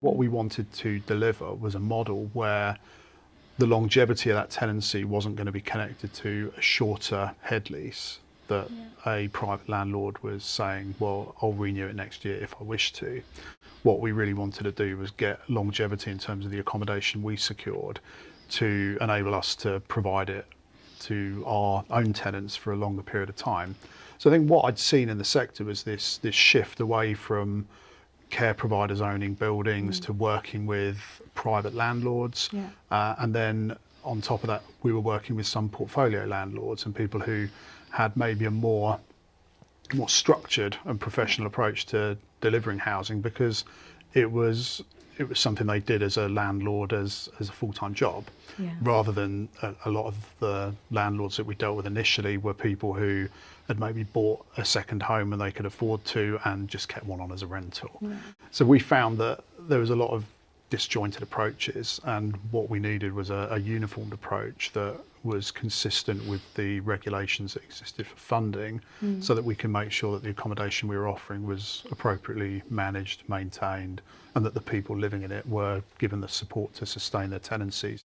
What we wanted to deliver was a model where the longevity of that tenancy wasn't going to be connected to a shorter head lease that a private landlord was saying, well, I'll renew it next year if I wish to. What we really wanted to do was get longevity in terms of the accommodation we secured to enable us to provide it to our own tenants for a longer period of time. So I think what I'd seen in the sector was this shift away from care providers owning buildings to working with private landlords. And then on top of that, we were working with some portfolio landlords and people who had maybe a more structured and professional approach to delivering housing, because it was something they did as a landlord as a full-time job, rather than a lot of the landlords that we dealt with initially were people who had maybe bought a second home and they could afford to and just kept one on as a rental. So we found that there was a lot of disjointed approaches, and what we needed was a uniformed approach that was consistent with the regulations that existed for funding, so that we can make sure that the accommodation we were offering was appropriately managed, maintained, and that the people living in it were given the support to sustain their tenancies.